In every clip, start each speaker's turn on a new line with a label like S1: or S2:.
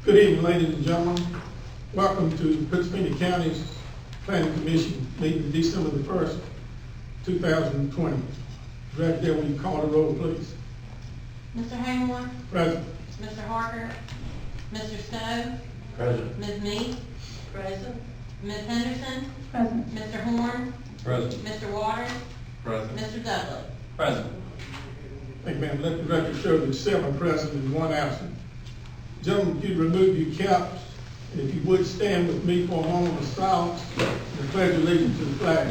S1: Good evening, ladies and gentlemen. Welcome to Pittsylvania County's Planning Commission meeting December the 1st, 2020. Director Dale, will you call the roll, please?
S2: Mr. Haymore?
S1: Present.
S2: Mr. Harker? Mr. Stowe?
S3: Present.
S2: Ms. Meek?
S4: Present.
S2: Ms. Henderson?
S4: Present.
S2: Mr. Horn?
S3: Present.
S2: Mr. Waters?
S3: Present.
S2: Mr. Dudley?
S3: Present.
S1: Thank you, ma'am. Let the record show that 7 present and 1 absent. Gentlemen, if you'd remove your caps, and if you would stand with me for a moment of silence and pledge allegiance to the flag.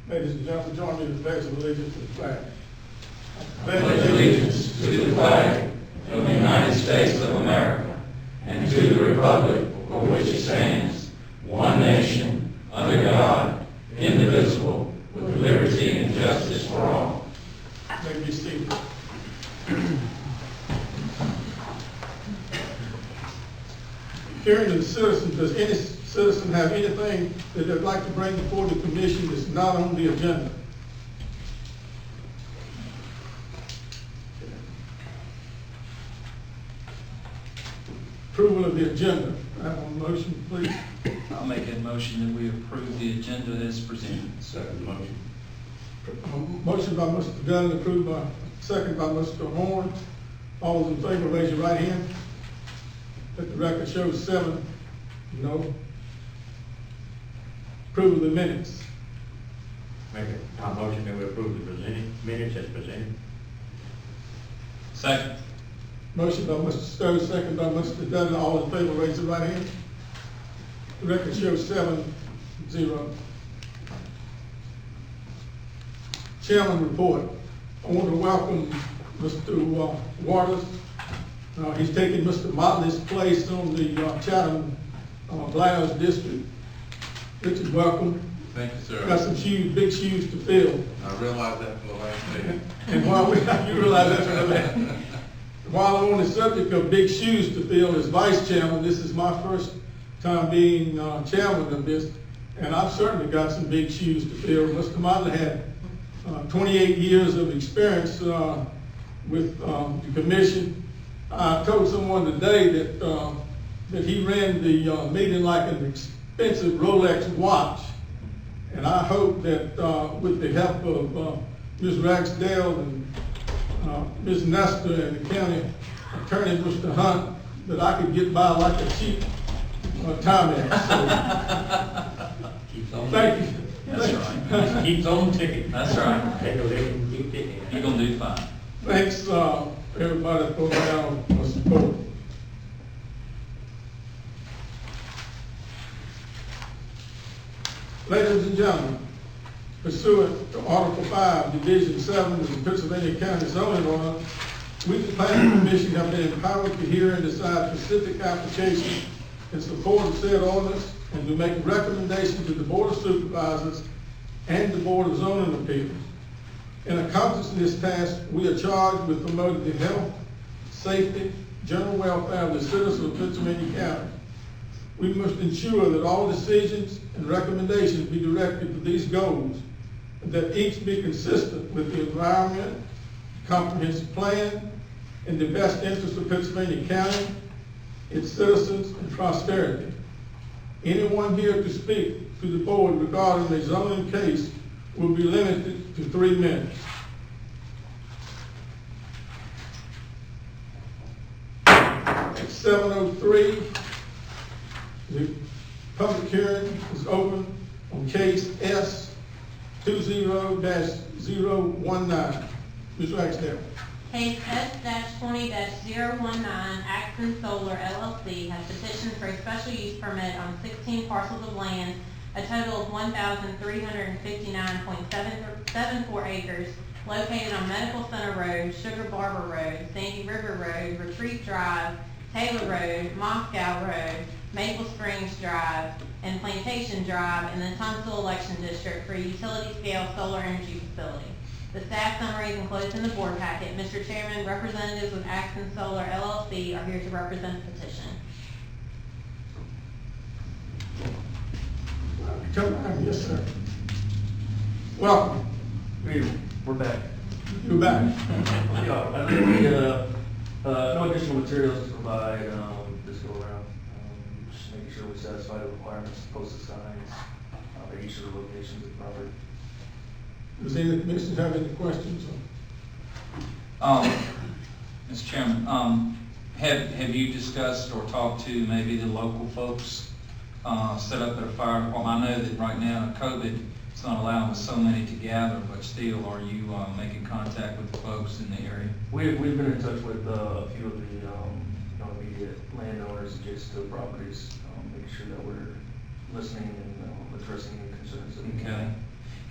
S1: Ladies and gentlemen, join me in the pledge of allegiance to the flag.
S5: Pledge allegiance to the flag of the United States of America and to the republic for which it stands, one nation, under God, indivisible, with liberty and justice for all.
S1: May be seated. Hearing the citizens, does any citizen have anything that they'd like to bring before the commission that's not on the agenda? Approval of the agenda. I have a motion, please.
S6: I'll make a motion that we approve the agenda as presented.
S3: Second motion.
S1: Motion by Mr. Gunn, approved by, second by Mr. Horn. All those in favor, raise your right hand. Let the record show 7, no. Approval of the minutes.
S3: Make a motion that we approve the minutes as presented.
S6: Second.
S1: Motion by Mr. Stowe, second by Mr. Dudley. All in favor, raise your right hand. The record shows 7-0. Chairman report. I want to welcome Mr. Waters. He's taking Mr. Motley's place on the Chatham Blyers District. Richard, welcome.
S3: Thank you, sir.
S1: Got some shoes, big shoes to fill.
S3: I realized that from the last meeting.
S1: And while you realize that's what I meant. While I'm on the subject of big shoes to fill as vice chairman, this is my first time being chairman of this, and I've certainly got some big shoes to fill. Mr. Motley had 28 years of experience with the commission. I told someone today that he ran the meeting like an expensive Rolex watch, and I hope that with the help of Ms. Ragsdale and Ms. Nestor and the county attorney, Mr. Hunt, that I could get by like a cheap Timex. So,
S3: Keeps on
S1: thank you.
S6: That's right.
S3: Keeps on ticking.
S6: That's right.
S3: Take a lick and keep ticking.
S6: You're gonna do fine.
S1: Thanks, everybody, for your support. Ladies and gentlemen, pursuant to Article 5, Division 7 of the Pittsylvania County zoning ordinance, we, the Planning Commission, have been empowered to hear and decide specific applications in support of said ordinance and to make recommendations to the Board of Supervisors and the Board of Zoning Appeals. In accomplishing this task, we are charged with promoting the health, safety, general welfare of the citizens of Pittsylvania County. We must ensure that all decisions and recommendations be directed to these goals, and that each be consistent with the environment, comprehensive plan, in the best interest of Pittsylvania County, its citizens, and prosperity. Anyone here to speak to the board regarding a zoning case will be limited to 3 minutes. At 7:03, the public hearing is open on case S 20-019. Ms. Ragsdale.
S2: Case S-20-019, Axon Solar LLC has petitioned for a special use permit on 16 parcels of land, a total of 1,359.74 acres, located on Medical Center Road, Sugar Barber Road, Sandy River Road, Retreat Drive, Taylor Road, Moscow Road, Maple Springs Drive, and Plantation Drive in the Tunstall Election District for a utility-scale solar energy facility. The staff summary is enclosed in the board packet. Mr. Chairman, representatives with Axon Solar LLC are here to represent the petition.
S1: Yes, sir. Welcome.
S4: We're back.
S1: You're back.
S4: Yeah, I think we, no additional materials to provide, this go around. Just making sure we satisfy the requirements, posted signs, at each of the locations of the property.
S1: Does any of the commissioners have any questions?
S6: Mr. Chairman, have you discussed or talked to maybe the local folks, set up at a fire department? I know that right now, COVID, it's not allowing so many to gather, but still, are you, making contact with the folks in the area?
S4: We've been in touch with, a few of the, immediate landowners adjacent to the properties, making sure that we're listening and, addressing any concerns that we
S6: Okay.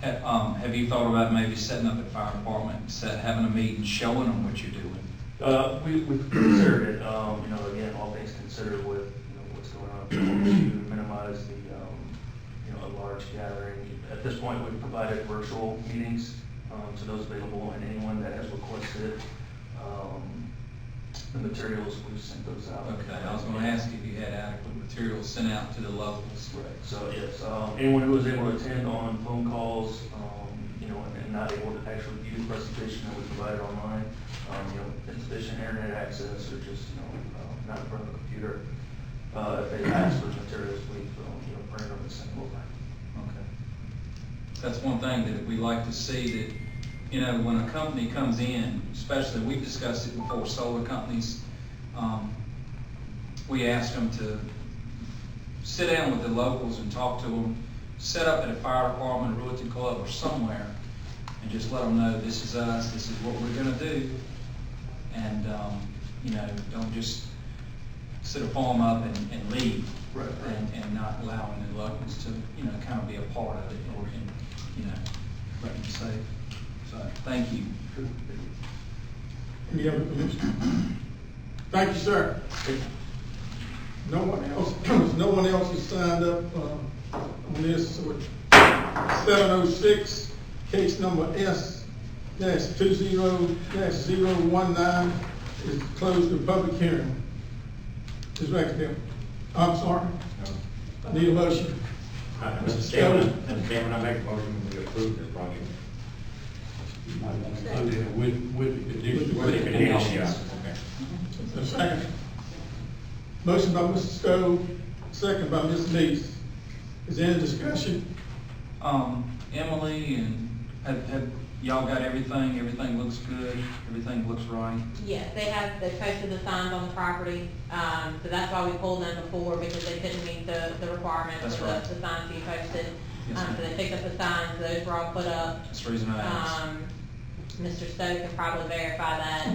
S4: can.
S6: Have you thought about maybe setting up a fire department, having a meeting, showing them what you're doing?
S4: We've considered it, again, all things considered with, what's going on, to minimize the, a large gathering. At this point, we've provided virtual meetings, to those available, and anyone that has requested, the materials, we've sent those out.
S6: Okay, I was gonna ask if you had adequate materials sent out to the locals.
S4: Right, so yes, anyone who was able to attend on phone calls, and not able to actually view the presentation that we provided online, insufficient internet access or just, not in front of a computer, if they ask for materials, we've, printed them and sent them over.
S6: Okay. That's one thing that we like to see, that, when a company comes in, especially, we've discussed it before, solar companies, we ask them to sit down with the locals and talk to them, set up at a fire department, a realty club, or somewhere, and just let them know, this is us, this is what we're gonna do. And, don't just sit a form up and leave.
S4: Right.
S6: And not allowing the locals to, kind of be a part of it, and, let them say. So, thank you.
S1: Any other commissioners? Thank you, sir. No one else has signed up, on this, so it's 706, case number S-20-019 is closed to public hearing. Ms. Ragsdale, I'm sorry, I need a motion.
S3: Mr. Chairman, I make a motion to approve this project. With the conditions, yeah. Okay.
S1: A second. Motion by Mr. Stowe, second by Ms. Lees. Is there any discussion?
S6: Emily, and have y'all got everything? Everything looks good? Everything looks right?
S2: Yes, they posted the signs on the property, so that's why we pulled them before, because they couldn't meet the requirements
S6: That's
S2: for
S6: right.
S2: the signs being posted.
S6: Yes, ma'am.
S2: So they picked up the signs, those were all put up.
S6: That's the reason I asked.
S2: Mr. Stowe can probably verify that,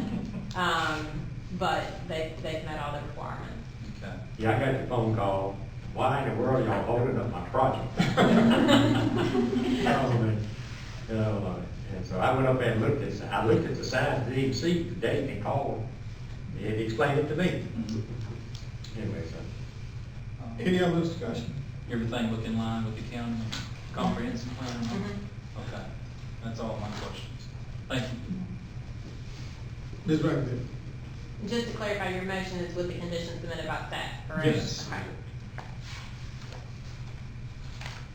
S2: but they've met all the requirements.
S6: Okay.
S3: Yeah, I got the phone call, why in the world y'all holding up my project? And so I went up and looked at the signs, didn't even see the date and called. It explained it to me. Anyway, so.
S1: Any other discussion?
S6: Everything look in line with the county comprehensive plan?
S2: Mhm.
S6: Okay, that's all my questions. Thank you.
S1: Ms. Ragsdale?
S2: Just to clarify, your motion is with the conditions submitted by staff, correct?
S1: Yes.
S2: Okay.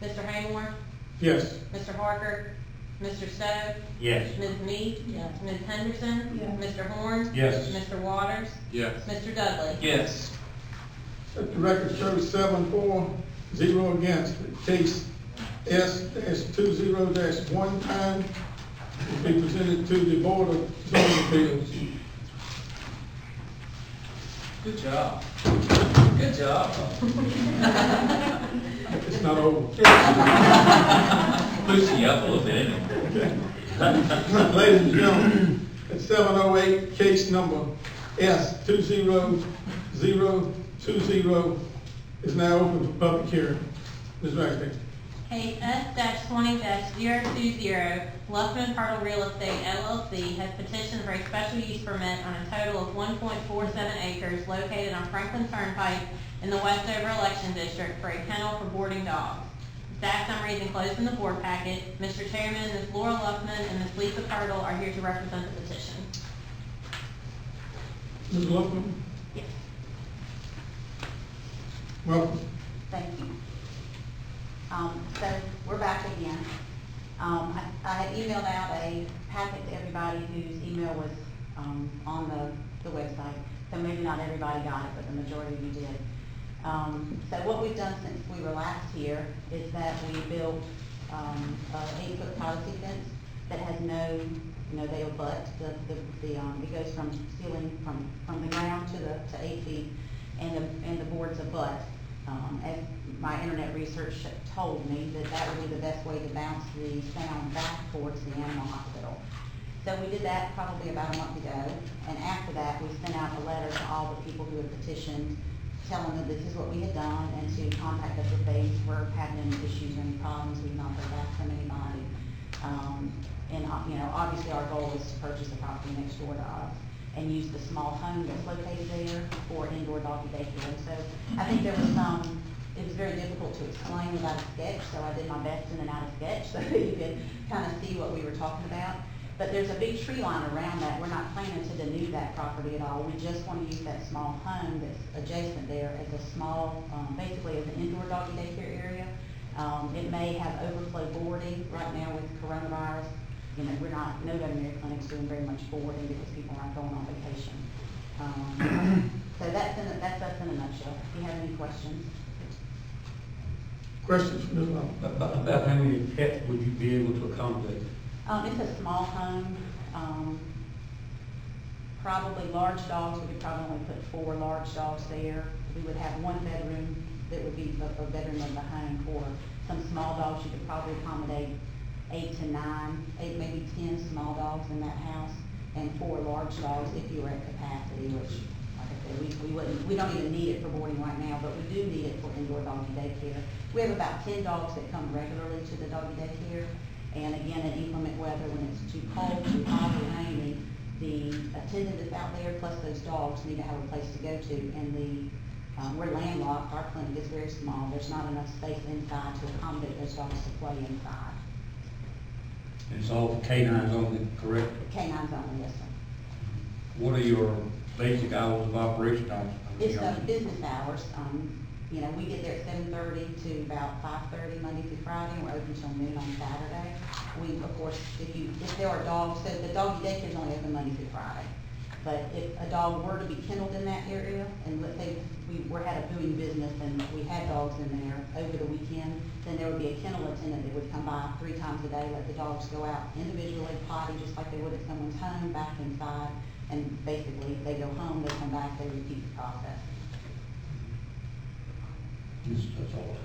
S2: Mr. Haymore?
S1: Yes.
S2: Mr. Harker? Mr. Stowe?
S3: Yes.
S2: Ms. Mead? Yes. Ms. Henderson? Yes. Mr. Horn?
S1: Yes.
S2: Mr. Waters?
S6: Yes.
S2: Mr. Dudley?
S6: Yes.
S1: Let the record show 7-4-0 against. The case S-20-19 will be presented to the Board of Zoning Appeals.
S6: Good job. Good job.
S1: It's not over.
S6: Loosen you up a little bit, isn't it?
S1: Ladies and gentlemen, at 7:08, case number S-20-020 is now open for public hearing. Ms. Ragsdale?
S2: Case S-20-020, Luffman Pirtle Real Estate LLC has petitioned for a special use permit on a total of 1.47 acres located on Franklin Turnpike in the Westover Election District for a kennel for boarding dogs. Staff summary is enclosed in the board packet. Mr. Chairman, Ms. Laura Luffman and Ms. Lisa Pirtle are here to represent the petition.
S1: Ms. Luckman?
S2: Yes.
S1: Welcome.
S7: Thank you. So we're back again. I had emailed out a packet to everybody whose email was on the website. So maybe not everybody got it, but the majority of you did. So what we've done since we were last here is that we built a 8-foot privacy fence that has no, they abut, it goes from ceiling, from the ground to 8 feet, and the boards abut. As my internet research told me that would be the best way to bounce the sound back towards the animal hospital. So we did that probably about a month ago, and after that, we sent out a letter to all the people who had petitioned, telling them this is what we had done, and to contact us if they were having any issues or any problems. We've not heard back from anybody. Obviously our goal is to purchase the property next door to us and use the small home that's located there for indoor doggy daycare. So I think it was very difficult to explain without a sketch, so I did my best sending out a sketch so that you could kind of see what we were talking about. But there's a big tree line around that. We're not planning to denude that property at all. We just want to use that small home that's adjacent there as a small, basically as an indoor doggy daycare area. It may have overflow boarding right now with coronavirus. No veterinary clinics doing very much boarding because people aren't going on vacation. So that's us in a nutshell. If you have any questions.
S1: Questions from Ms. Long?
S5: About how many pets would you be able to accommodate?
S7: It's a small home. Probably large dogs, we could probably only put 4 large dogs there. We would have 1 bedroom that would be a bedroom of the home. For some small dogs, you could probably accommodate 8 to 9, maybe 10 small dogs in that house, and 4 large dogs if you were at capacity, which, like I said, we don't even need it for boarding right now, but we do need it for indoor doggy daycare. We have about 10 dogs that come regularly to the doggy daycare, and again, in inclement weather, when it's too cold, too hot, or rainy, the attendant that's out there, plus those dogs, need to have a place to go to, and we're landlocked. Our clinic is very small. There's not enough space inside to accommodate those dogs to play inside.
S5: It's all canines only, correct?
S7: Canines only, yes, sir.
S5: What are your basic hours of operation?
S7: It's business hours. We get there at 7:30 to about 5:30 Monday through Friday, and we're open till noon on Saturday. We, of course, if there are dogs, so the doggy daycare is only open Monday through Friday. But if a dog were to be kenneled in that area, and let's say we had a doing business and we had dogs in there over the weekend, then there would be a kennel attendant that would come by 3 times a day, let the dogs go out individually, potty, just like they would at someone's home, back inside, and basically, they go home, they come back, they repeat the process.
S5: That's all.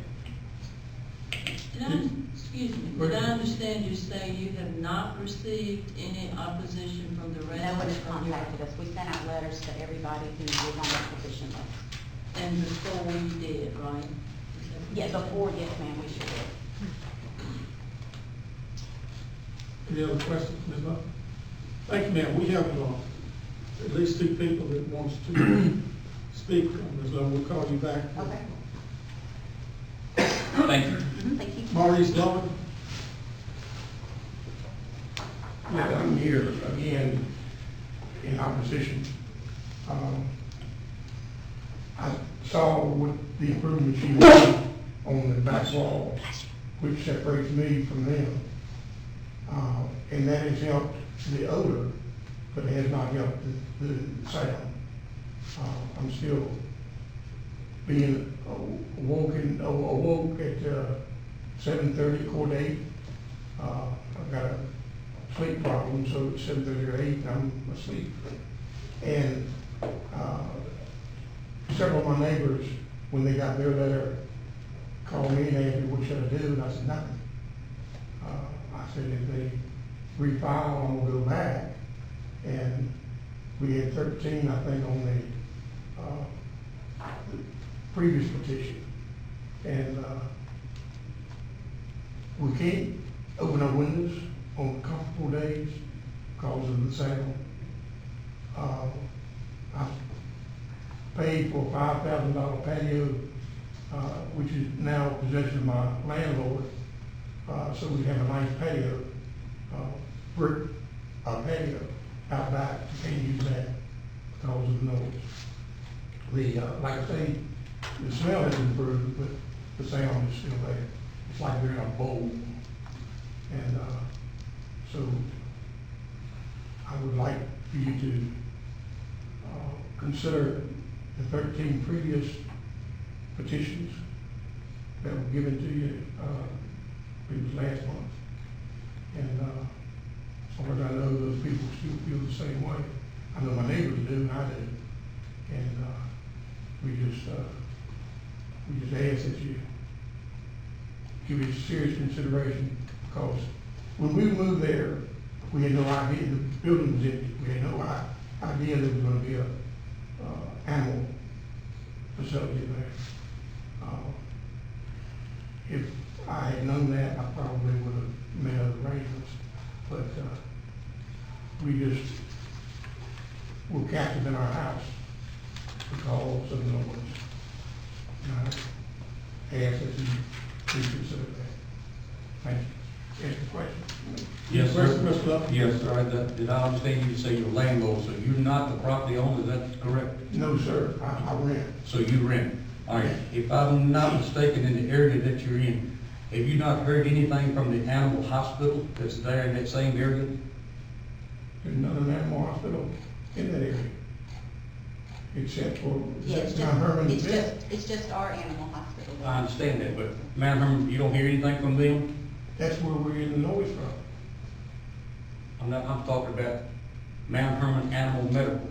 S8: Excuse me, did I understand you say you have not received any opposition from the
S7: No one
S8: residents?
S7: has contacted us. We sent out letters to everybody who was on the petition list.
S8: And before you did, right?
S7: Yeah, before, yes, ma'am, we sure did.
S1: Any other questions, Ms. Long? Thank you, ma'am. We have at least 2 people that wants to speak. Ms. Long, we'll call you back.
S7: Okay.
S6: Thank you.
S7: Thank you.
S1: Maurice Lowen?
S9: Yeah, I'm here again in opposition. I saw what the improvement she made on the back wall, which separates me from them. And that has helped the odor, but it has not helped the sound. I'm still being awoke at 7:30, 8:15. I've got a sleep problem, so it's 7:30 or 8, and I'm asleep. And several of my neighbors, when they got their letter, called me and asked me, what should I do? And I said, nothing. I said, if they refile, I'm gonna go back. And we had 13, I think, on the previous petition. And we can't open our windows on comfortable days because of the sound. I paid for a $5,000 patio, which is now possession of my landlord, so we have a nice patio, brick patio out back. You can't use that because of the noise. Like I say, the smell has improved, but the sound is still there. it's like they're in a bowl. And, so I would like for you to, consider the 13 previous petitions that were given to you, it was last month. And, as far as I know, those people still feel the same way. I know my neighbors do, and I do. And, we just ask that you give it serious consideration, because when we moved there, we had no idea the building was empty. We had no idea there was gonna be a, animal facility there. If I had known that, I probably would have made other arrangements, but, we just were captive in our house because of the noise. And I ask that you reconsider that. Thank you. Ask the question.
S5: Yes, sir.
S1: Mr. Love?
S5: Yes, sir. Did I understand you to say you're a landlord, so you're not the property owner, is that correct?
S9: No, sir, I rent.
S5: So you rent. All right. If I'm not mistaken, in the area that you're in, have you not heard anything from the animal hospital that's there in that same area?
S9: There's not an animal hospital in that area, except for
S7: Yes,
S9: Mount Herman.
S7: it's just our animal hospital.
S5: I understand that, but Mount Herman, you don't hear anything from them?
S9: That's where we're getting the noise from.
S5: I'm talking about Mount Herman Animal Medical.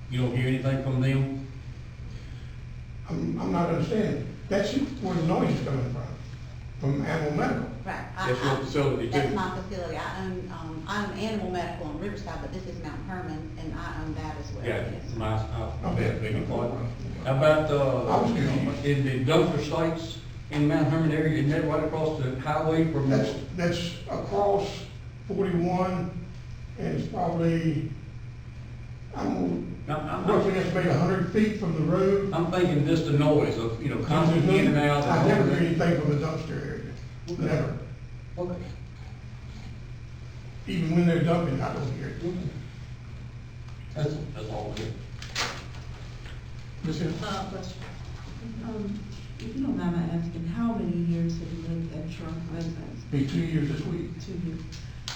S5: You don't hear anything from them?
S9: I'm not understanding. That's where the noise is coming from Animal Medical.
S7: Right.
S5: That's your facility too?
S7: That's my facility. I own Animal Medical on Riverside, but this is Mount Herman, and I own that as well.
S5: Yeah,
S7: Yes.
S5: I beg your pardon. How about, in the dumpster sites in Mount Herman area, isn't that right across the highway from?
S9: That's across 41, and it's probably, I'm roughly estimated 100 feet from the road.
S5: I'm thinking just the noise of, constantly in and out.
S9: I never hear anything from the dumpster area, never.
S5: Okay.
S9: Even when they're dumping, I don't hear it.
S5: That's all good.
S1: Ms. Hill?
S8: Question. If you don't mind my asking, how many years have you lived at your residence?
S9: Be 2 years this week.
S8: 2 years.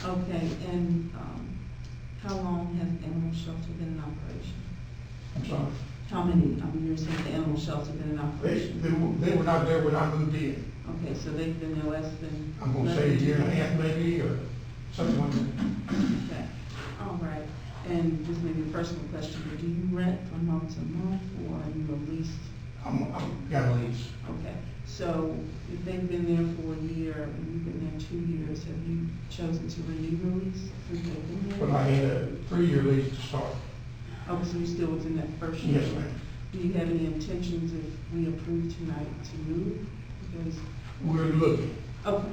S8: Okay, and, how long has the animal shelter been in operation?
S9: I'm sorry.
S8: How many years has the animal shelter been in operation?
S9: They were not there when I moved in.
S8: Okay, so they've been there less than?
S9: I'm gonna say a year and a half maybe, or something like that.
S8: Okay, all right. And this may be a personal question, but do you rent from month to month, or are you a lease?
S9: I'm got a lease.
S8: Okay, so if they've been there for a year, and you've been there 2 years, have you chosen to renew your lease since they've been there?
S9: But I had a 3-year lease to start.
S8: Okay, so you still within that first year?
S9: Yes, ma'am.
S8: Do you have any intentions if we approve tonight to move? Because,
S9: We're looking.
S8: okay.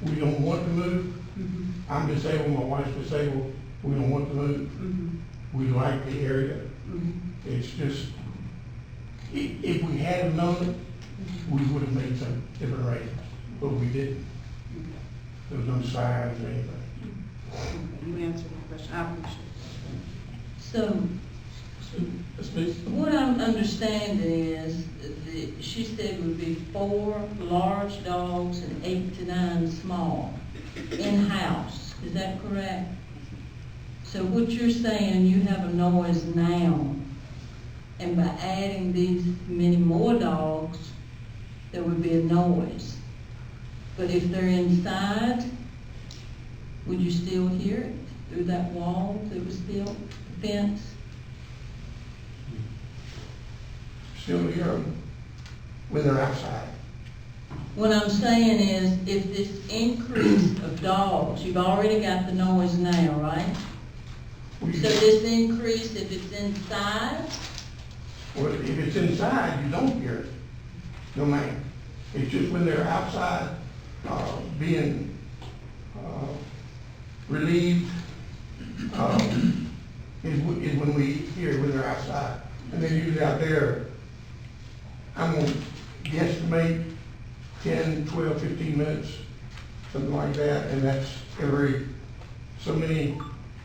S9: We don't want to move.
S8: Mhm.
S9: I'm disabled, my wife's disabled. We don't want to move.
S8: Mhm.
S9: We like the area.
S8: Mhm.
S9: It's just, if we had known it, we would have made some different arrangements, but we didn't. There was no signs or anything.
S8: Okay, you answered the question, I appreciate it.
S10: So,
S1: Ms. Meeks?
S10: what I'm understanding is, that she said it would be 4 large dogs and 8 to 9 small, in-house, is that correct? So what you're saying, you have a noise now, and by adding these many more dogs, there would be a noise. But if they're inside, would you still hear it through that wall that was built, the fence?
S9: Still hear them when they're outside.
S10: What I'm saying is, if this increase of dogs, you've already got the noise now, right?
S9: We-
S10: So this increase, if it's inside,
S9: Well, if it's inside, you don't hear it. No, ma'am. It's just when they're outside, being, relieved, is when we hear it when they're outside. And they're usually out there, I'm gonna guesstimate 10, 12, 15 minutes, something like that, and that's every so many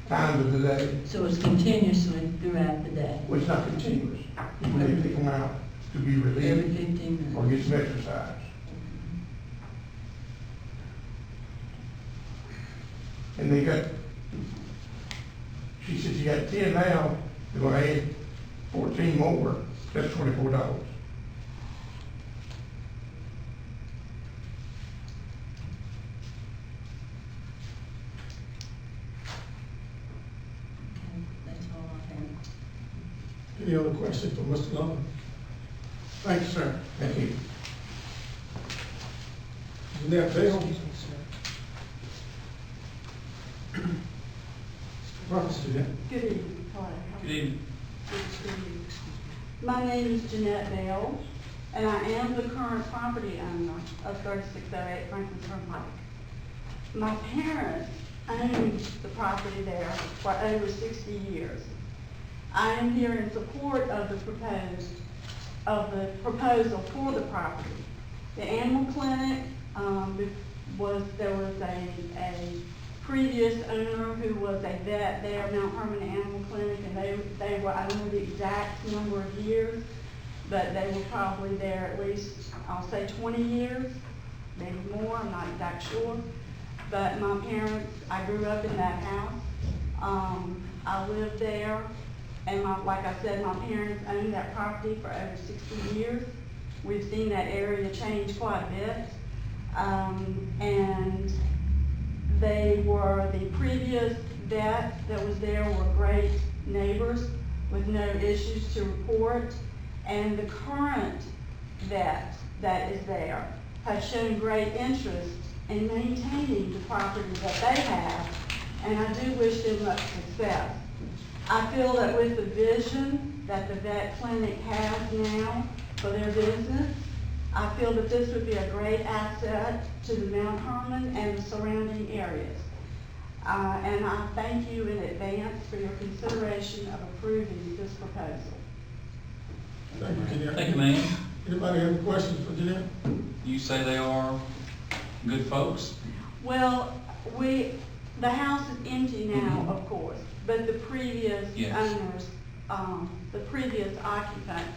S9: times of the day.
S10: so it's continuously throughout the day,
S9: Well, it's not continuous. It's when they take them out to be
S10: every
S9: relieved
S10: 15
S9: or
S10: minutes.
S9: get some exercise. and they got, she said you got 10 now, they're gonna add 14 more, that's $24.
S10: Okay, that's all I have.
S1: Any other questions for Mr. Lover? Thank you, sir.
S9: Thank you.
S1: Jeanette Bale. Reference to that.
S11: Good evening. Hello.
S6: Good evening.
S11: My name is Jeanette Bale, and I am the current property owner of 3608 Franklin Turnpike. My parents owned the property there for over 60 years. I am here in support of the proposal for the property. The animal clinic, there was a previous owner who was a vet there, Mount Hermon Animal Clinic, and they were, I don't know the exact number of years, but they were probably there at least, I'll say 20 years, maybe more, I'm not exact sure. But my parents, I grew up in that house. I lived there, and like I said, my parents owned that property for over 60 years. We've seen that area change quite a bit. And the previous vet that was there were great neighbors with no issues to report. And the current vet that is there has shown great interest in maintaining the property that they have, and I do wish them much success. I feel that with the vision that the vet clinic has now for their business, I feel that this would be a great asset to the Mount Hermon and the surrounding areas. And I thank you in advance for your consideration of approving this proposal.
S1: Thank you, Jeanette.
S6: Thank you, ma'am.
S1: Anybody have any questions for Jeanette?
S6: You say they are good folks?
S11: Well, the house is empty now, of course, but the previous
S6: Yes.
S11: owners, the previous occupant,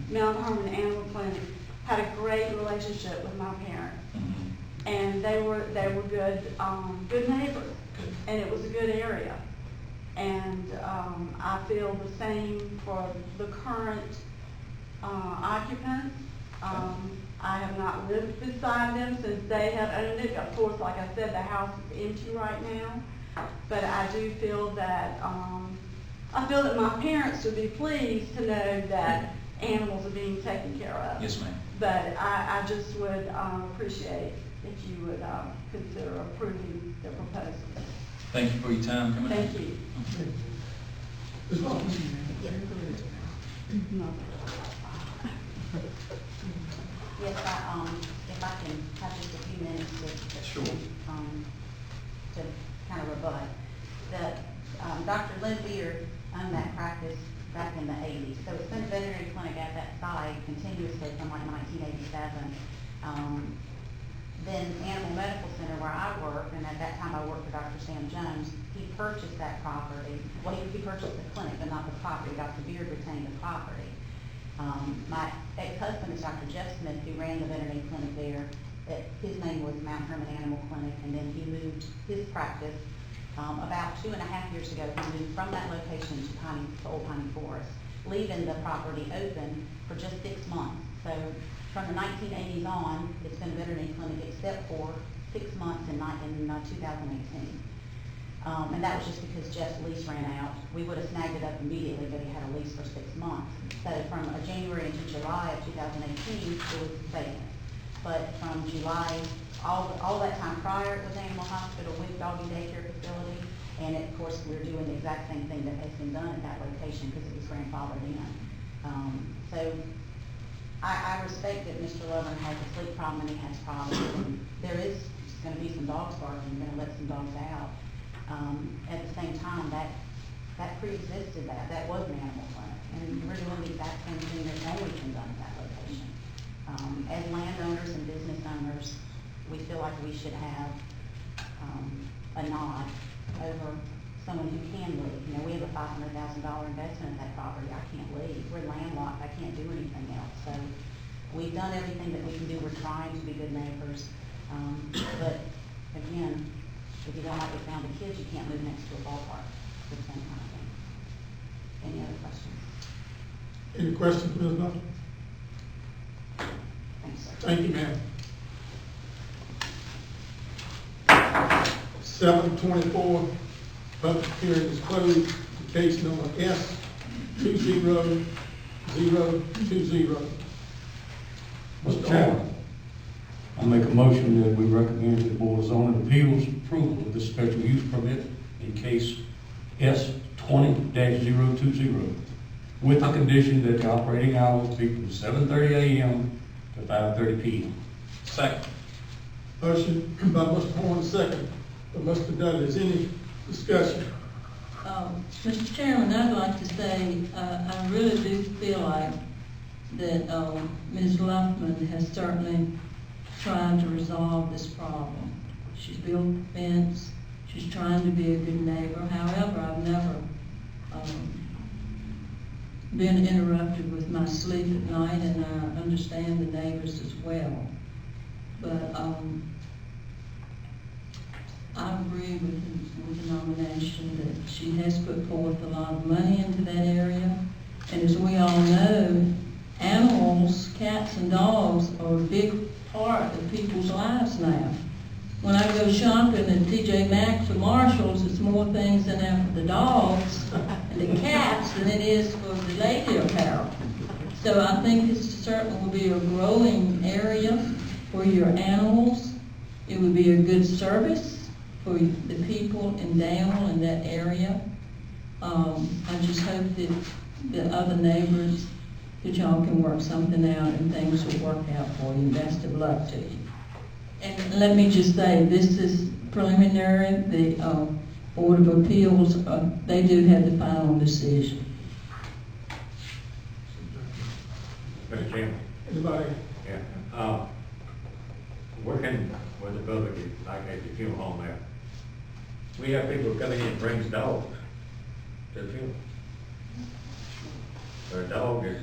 S11: Mount Hermon Animal Clinic, had a great relationship with my parents. And they were good neighbors, and it was a good area. And I feel the same for the current occupants. I have not lived beside them since they have owned it. Of course, like I said, the house is empty right now. But I do feel that, my parents would be pleased to know that animals are being taken care of.
S6: Yes, ma'am.
S11: But I just would appreciate if you would consider approving the proposal.
S6: Thank you for your time coming in.
S11: Thank you.
S1: Ms. Lawson?
S11: No.
S7: Yes, if I can have just a few minutes
S6: Sure.
S7: to kind of rebut. Dr. Lynn Beard owned that practice back in the 80s. So it's been a veterinary clinic at that site continuously from like 1987. Then Animal Medical Center where I worked, and at that time I worked for Dr. Sam Jones, he purchased that property. Well, he purchased the clinic, but not the property. Dr. Beard retained the property. My ex-husband is Dr. Jeff Smith, who ran the veterinary clinic there. His name was Mount Hermon Animal Clinic, and then he moved his practice about 2.5 years ago. He moved from that location to Old Piney Forest, leaving the property open for just 6 months. So from the 1980s on, it's been a veterinary clinic except for 6 months in 2018. And that was just because Jeff's lease ran out. We would have snagged it up immediately, but he had a lease for 6 months. So from January to July of 2018, it was vacant. But from July, all that time prior, it was Animal Hospital with doggy daycare facility. And of course, we're doing the exact same thing that has been done at that location because it was grandfathered in. So I respect that Mr. Lovren has a sleep problem and he has problems. And there is going to be some dogs barking, we're going to let some dogs out. At the same time, that pre-existed that was an animal clinic. And we're doing the exact same thing that's always been done at that location. As landowners and business owners, we feel like we should have a nod over someone who can leave. You know, we have a $500,000 investment in that property. I can't leave. We're landlocked. I can't do anything else. So we've done everything that we can do. We're trying to be good neighbors. But again, If you don't like the sound of kids, you can't live next to a ballpark, the same kind of thing. Any other questions?
S1: Any questions, Ms. Butler?
S7: Thanks, sir.
S1: Thank you, ma'am. 7:24, public hearing is closed. Case number S 20020.
S5: Mr. Chairman, I make a motion that we recommend to the Board of Zoning Appeals approval of the special use permit in case S 20-020, with the condition that the operating hours be from 7:30 a.m. to 5:30 p.m.
S6: Second.
S1: Motion by Mr. Horn, second by Mr. Dudley. Is any discussion?
S10: Mr. Chairman, I'd like to say, I really do feel like that Ms. Luffman has certainly tried to resolve this problem. She's built a fence, she's trying to be a good neighbor. However, I've never been interrupted with my sleep at night, and I understand the neighbors as well. But I agree with the nomination that she has put forth a lot of money into that area. And as we all know, animals, cats and dogs are a big part of people's lives now. When I go shopping at TJ Maxx or Marshall's, it's more things than for the dogs and the cats than it is for the lady apparel. So I think this certainly will be a growing area for your animals. It would be a good service for the people in Dale and that area. I just hope that the other neighbors, that y'all can work something out and things will work out for you. Best of luck to you. And let me just say, this is preliminary. The Board of Appeals, they do have the final decision.
S3: Mr. Chairman,
S1: Anybody?
S3: yeah, working with the public, like at the funeral home there, we have people coming in and brings dogs to the funeral. Their dog is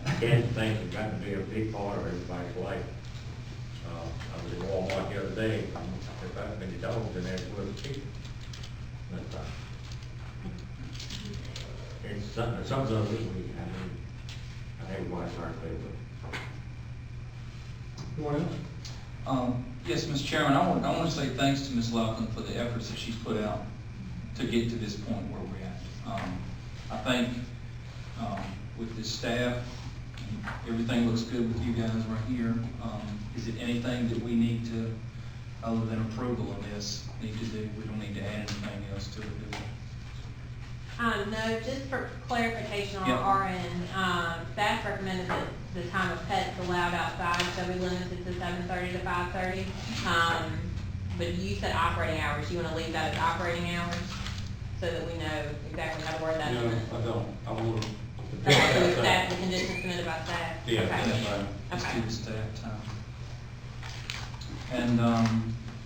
S3: cats and things have got to be a big part of everybody's life. I was in Walmart the other day, there's about many dogs in there as well as people. But, it's something of it, I think everybody's hard to play with.
S1: Anyone else?
S6: Yes, Mr. Chairman, I want to say thanks to Ms. Laughlin for the efforts that she's put out to get to this point where we're at. I think with the staff, everything looks good with you guys right here. Is it anything that we need to, other than approval of this, need to do? We don't need to add anything else to it, do we?
S2: No, just for clarification on
S6: Yeah.
S2: our end, staff recommended that the time of pets allowed outside, so we limited to 7:30 to 5:30. But you said operating hours, you wanna leave that as operating hours, so that we know exactly how to word that in a minute?
S5: I don't. I want to.
S2: Okay, so staff, the conditions submitted by staff?
S5: Yeah,
S2: Okay.
S6: That's right. Let's
S2: Okay.
S6: give the staff time. And,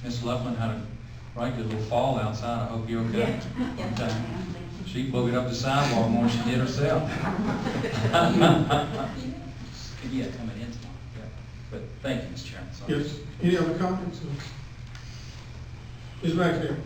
S6: Ms. Laughlin had a right good little fall outside. I hope you're okay.
S7: Yes,
S6: Okay.
S7: ma'am. Thank you.
S6: She boogered up the sidewalk more than she did herself. Yeah, coming in tomorrow, yeah. But thank you, Mr. Chairman. Sorry.
S1: Yes. Any other comments? Ms. Ragsdale?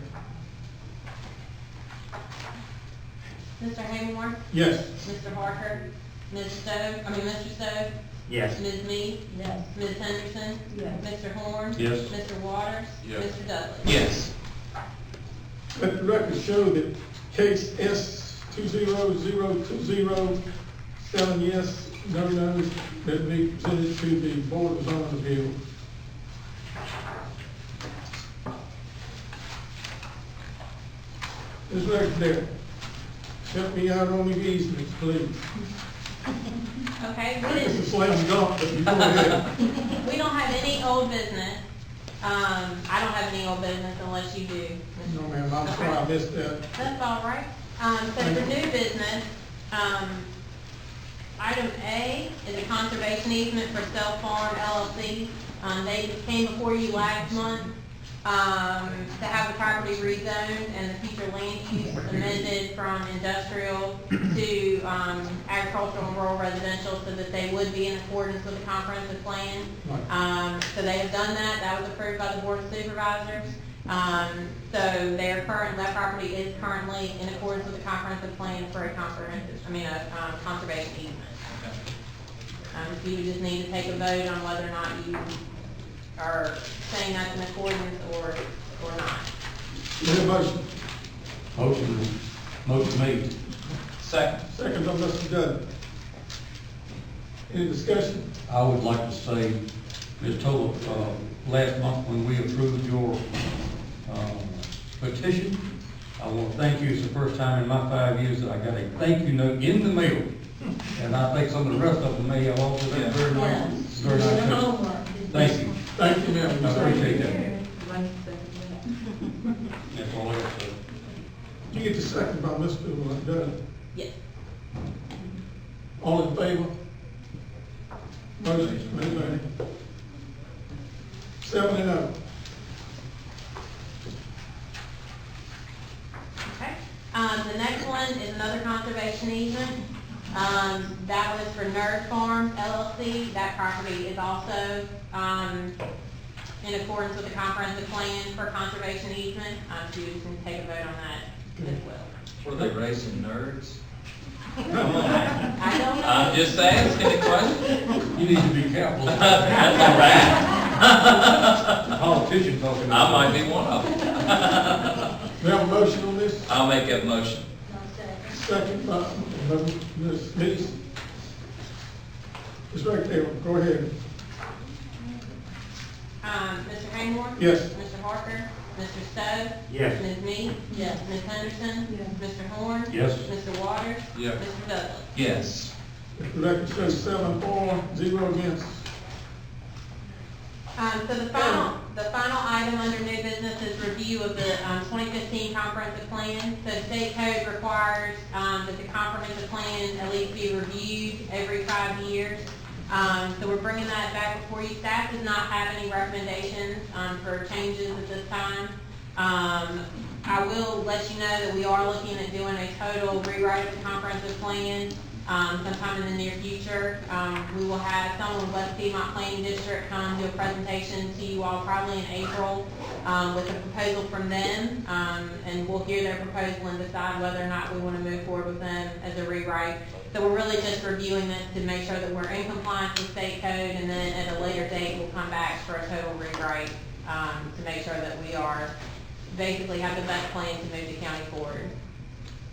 S2: Mr. Haymore?
S1: Yes.
S2: Mr. Harker? Mr. Stowe?
S3: Yes.
S2: Ms. Mead?
S10: Yes.
S2: Ms. Henderson?
S10: Yes.
S2: Mr. Horn?
S5: Yes.
S2: Mr. Waters?
S5: Yes.
S2: Mr. Dudley?
S6: Yes.
S1: Let the record show that case S 20020, 7 yes, no no's, that be presented to the Board of Zoning Appeals. Ms. Ragsdale, help me out on the easements, please.
S2: Okay,
S1: It's a slam dunk, but you go ahead.
S2: we don't have any old business. I don't have any old business unless you do.
S1: No, ma'am, I'm sorry I missed that.
S2: That's all right. So for new business, item A is a conservation easement for Self Farm LLC. They came before you last month, to have the property rezoned and the future land use amended from industrial to, agricultural and rural residential so that they would be in accordance with the comprehensive plan. So they have done that. That was approved by the Board of Supervisors. So that property is currently in accordance with the comprehensive plan for a conservation easement. So you just need to take a vote on whether or not you are saying that's in accordance or not.
S1: Need a motion?
S5: Motion made.
S6: Second.
S1: Second by Mr. Dudley. Any discussion?
S5: I would like to say, Ms. Tola, last month when we approved your petition, I want to thank you. It's the first time in my 5 years that I got a thank you note in the mail. And I think some of the rest of them may have also been very nice. Very nice.
S10: Homework.
S5: Thank you.
S1: Thank you, ma'am.
S5: I appreciate that.
S8: Like to second that.
S5: That's all I got to say.
S1: You get the second by Mr. Dudley.
S2: Yes.
S1: All in favor? Motion, anybody? 7-0.
S2: Okay. The next one is another conservation easement. That was for Nerd Farm LLC. That property is also, in accordance with the comprehensive plan for conservation easement. So you can take a vote on that as well.
S6: Were they raising nerds?
S2: I don't know.
S6: I'm just asking a question.
S5: You need to be careful.
S6: That's all right.
S5: Politicians talking.
S6: I might be one of them.
S1: We have a motion on this?
S6: I'll make that motion.
S1: Second by Ms. Lees. It's right there, go ahead.
S2: Mr. Haymore?
S1: Yes.
S2: Mr. Harker? Mr. Stowe?
S3: Yes.
S2: Ms. Mead?
S10: Yes.
S2: Ms. Henderson?
S8: Yes.
S2: Mr. Horn?
S5: Yes.
S2: Mr. Waters?
S6: Yes.
S2: Mr. Dudley?
S6: Yes.
S1: The record shows 7-4, 0 against.
S2: So the final item under new business is review of the 2015 comprehensive plan. So state code requires that the comprehensive plan at least be reviewed every 5 years. So we're bringing that back before you. Staff does not have any recommendations for changes at this time. I will let you know that we are looking at doing a total rewrite of the comprehensive plan sometime in the near future. We will have someone with West Piedmont Planning District come do a presentation to you all probably in April with a proposal from them, and we'll hear their proposal and decide whether or not we want to move forward with them as a rewrite. So we're really just reviewing this to make sure that we're in compliance with state code, and then at a later date, we'll come back for a total rewrite to make sure that we are basically have the best plan to move the county forward.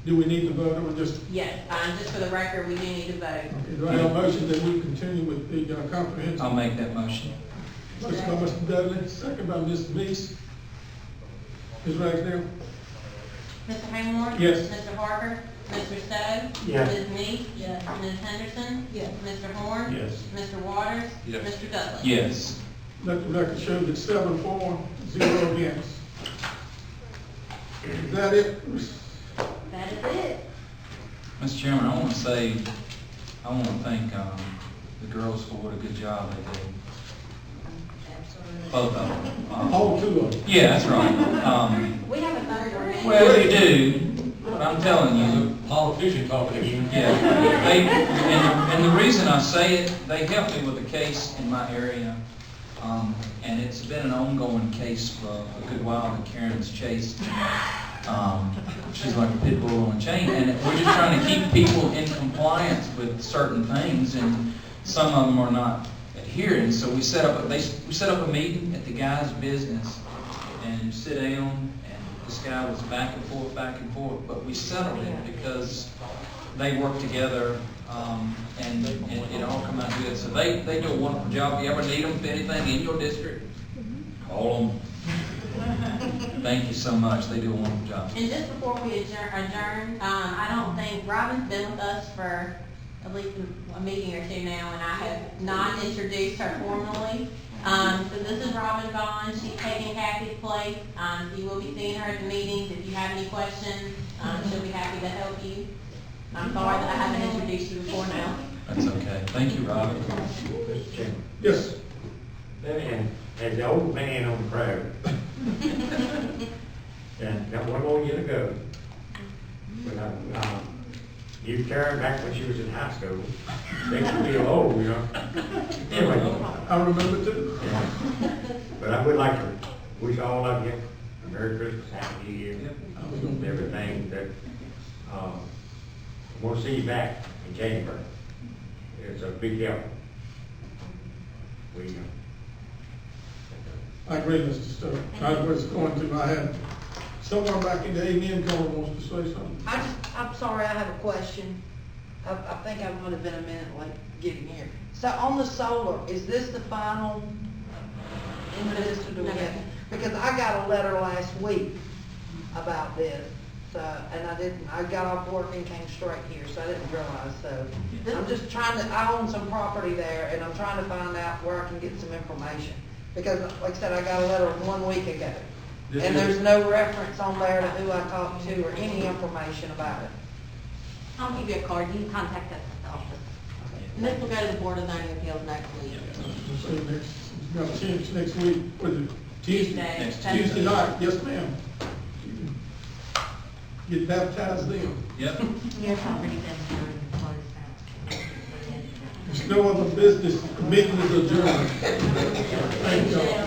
S1: Do we need to vote on just,
S2: Yes, just for the record, we do need to vote.
S1: okay, do I have a motion that we continue with the comprehensive?
S6: I'll make that motion.
S1: Motion by Mr. Dudley, second by Ms. Lees. Ms. Ragsdale?
S2: Mr. Haymore?
S1: Yes.
S2: Mr. Harker? Mr. Stowe?
S3: Yes.
S2: Ms. Mead?
S10: Yes.
S2: Ms. Henderson?
S10: Yes.
S2: Mr. Horn?
S5: Yes.
S2: Mr. Waters?
S6: Yes.
S2: Mr. Dudley?
S6: Yes.
S1: Let the record show that 7-4, 0 against. Is that it?
S2: That is it.
S6: Mr. Chairman, I want to thank the girls for what a good job they did.
S10: Absolutely.
S6: Both of them.
S1: All two of them.
S6: Yeah, that's right.
S2: We have a third one.
S6: Well, you do, but I'm telling you,
S5: Politician talking again.
S6: yeah. And the reason I say it, they helped me with a case in my area, and it's been an ongoing case for a good while that Karen's chased. She's like a pit bull on a chain, and we're just trying to keep people in compliance with certain things, and some of them are not adhering. So we set up a meeting at the guy's business and sit down, and this guy was back and forth, but we settled it because they work together, and it all come out good. So they do a wonderful job. If you ever need them for anything in your district, call them. Thank you so much. They do a wonderful job.
S2: And just before we adjourn, I don't think, Robin's been with us for at least a meeting or two now, and I have not introduced her formally. So this is Robin Vaughn. She's taking Kathy's place. You will be seeing her at the meetings. If you have any questions, she'll be happy to help you. I'm sorry that I haven't introduced you before now.
S6: That's okay. Thank you, Robin.
S3: Mr. Chairman.
S1: Yes.
S3: And as the old man on the crowd, and got one more year to go. But you Karen back when she was in high school, they could be old, you know. Anyway,
S1: I remember too.
S3: yeah. But I would like to wish all of you Merry Christmas, Happy New Year,
S6: Yep.
S3: and everything that, we'll see you back in January. It's a big help. We,
S1: I agree, Mr. Stokes. I was going to, I had, someone back in the Amen corner wants to say something.
S12: I'm sorry, I have a question. I think I might have been a minute late getting here. So on the solar, is this the final impetus to do it? Because I got a letter last week about this, so, and I got off work and came straight here, so I didn't realize, so. I'm just trying to, I own some property there, and I'm trying to find out where I can get some information. Because, like I said, I got a letter 1 week ago, and there's no reference on there to who I talked to or any information about it.
S2: I'll give you a card, you can contact us at the office. And this will go to the Board of Zoning Appeals next week.
S1: So next, we got a chance next week, was it Tuesday?
S2: Tuesday.
S1: Tuesday night, yes, ma'am. Get baptized then.
S6: Yep.
S2: Your property been here and closed out.
S1: There's no other business, the meeting is adjourned. Thank you all.